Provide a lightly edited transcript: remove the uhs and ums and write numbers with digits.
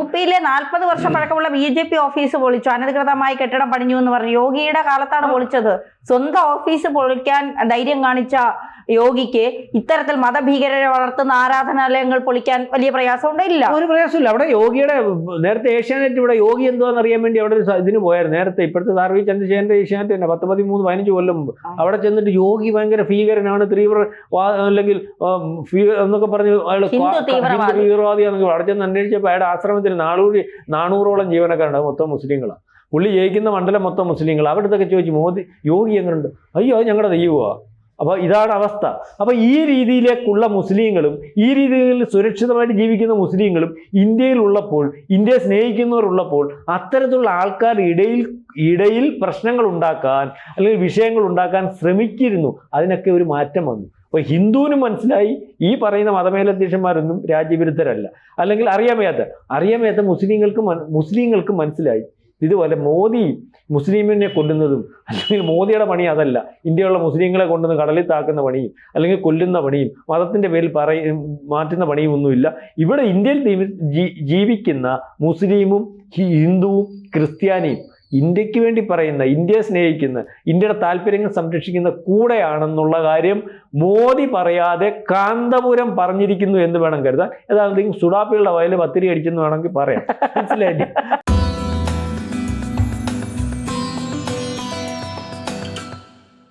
UP-യിലെ 40 വർഷം പഴക്കമുള്ള BJP office പൊളിച്ചു, അനധികൃതമായി കെട്ടിടം പണിഞ്ഞു എന്ന് പറഞ്ഞു. യോഗിയുടെ കാലത്താണ് പൊളിച്ചത്. സ്വന്തം ഓഫീസ് പൊളിക്കാൻ ധൈര്യം കാണിച്ച യോഗിക്ക് ഇത്തരത്തിൽ മതഭീകരരെ വളർത്തുന്ന ആരാധനാലയങ്ങൾ പൊളിക്കാൻ വലിയ പ്രയാസമുണ്ടോ? ഇല്ല, ഒരു പ്രയാസമില്ല. അവിടെ യോഗിയുടെ നേരത്തെ ഏഷ്യാനെറ്റ് ഇവിടെ യോഗി എന്തുവാന്ന് അറിയാൻ വേണ്ടി അവിടെ ഇതിന് പോയായിരുന്നു. നേരത്തെ ഇപ്പോഴത്തെ സാർവി ചന്ദ്രശേഖരന്റെ ഏഷ്യാനെറ്റ് തന്നെ 10, 13, 15 കൊല്ലം മുമ്പ് അവിടെ ചെന്നിട്ട് യോഗി ഭയങ്കര ഭീകരനാണ്, തീവ്ര അല്ലെങ്കിൽ എന്നൊക്കെ പറഞ്ഞ് അയാൾ തീവ്രവാദിയാണെങ്കിൽ അവിടെ ചെന്ന് അന്വേഷിച്ചപ്പോൾ അയാളുടെ ആശ്രമത്തിൽ 400ഓളം ജീവനക്കാരുണ്ട്, മൊത്തം മുസ്ലിങ്ങളാണ്. പുള്ളി ജയിക്കുന്ന മണ്ഡലം മൊത്തം മുസ്ലിങ്ങൾ. അവരുടെ ചോദിച്ചു യോഗി എങ്ങനെയുണ്ട്? അയ്യോ അത് ഞങ്ങളുടെ ദൈവമാണ്. അപ്പോൾ ഇതാണ് അവസ്ഥ. അപ്പോൾ ഈ രീതിയിലേക്കുള്ള മുസ്ലിങ്ങളും ഈ രീതിയിൽ സുരക്ഷിതമായിട്ട് ജീവിക്കുന്ന മുസ്ലിങ്ങളും ഇന്ത്യയിലുള്ളപ്പോൾ, ഇന്ത്യയെ സ്നേഹിക്കുന്നവരുള്ളപ്പോൾ അത്തരത്തിലുള്ള ആൾക്കാർ ഇടയിൽ പ്രശ്നങ്ങൾ ഉണ്ടാക്കാൻ അല്ലെങ്കിൽ വിഷയങ്ങൾ ഉണ്ടാക്കാൻ ശ്രമിച്ചിരുന്നു. അതിനൊക്കെ ഒരു മാറ്റം വന്നു. അപ്പോൾ ഹിന്ദുവിനും മനസ്സിലായി ഈ പറയുന്ന മതമേലധ്യക്ഷന്മാരൊന്നും രാജ്യവിരുദ്ധരല്ല, അല്ലെങ്കിൽ അറിയാൻ മുസ്ലിങ്ങൾക്ക് മനസ്സിലായി ഇതുപോലെ മോദി മുസ്ലിമിനെ കൊല്ലുന്നതും അല്ലെങ്കിൽ മോദിയുടെ പണി അതല്ല, ഇന്ത്യയിലുള്ള മുസ്ലിങ്ങളെ കൊണ്ടുവന്ന് കടലിൽ താക്കുന്ന പണിയും അല്ലെങ്കിൽ കൊല്ലുന്ന പണിയും മതത്തിൻ്റെ പേരിൽ മാറ്റുന്ന പണിയും ഒന്നുമില്ല. ഇവിടെ ഇന്ത്യയിൽ ജീവിക്കുന്ന മുസ്ലിമും ഹിന്ദുവും ക്രിസ്ത്യാനിയും ഇന്ത്യക്ക് വേണ്ടി പറയുന്ന, ഇന്ത്യയെ സ്നേഹിക്കുന്ന, ഇന്ത്യയുടെ താല്പര്യങ്ങൾ സംരക്ഷിക്കുന്ന കൂടെയാണെന്നുള്ള കാര്യം മോദി പറയാതെ കാന്തപുരം പറഞ്ഞിരിക്കുന്നു എന്ന് വേണം കരുതാൻ. യഥാർത്ഥത്തിൽ സുഡാപ്പികളുടെ വയല് പത്തിരി അടിച്ചെന്ന് വേണമെങ്കിൽ പറയാം. മനസ്സിലായില്ലേ?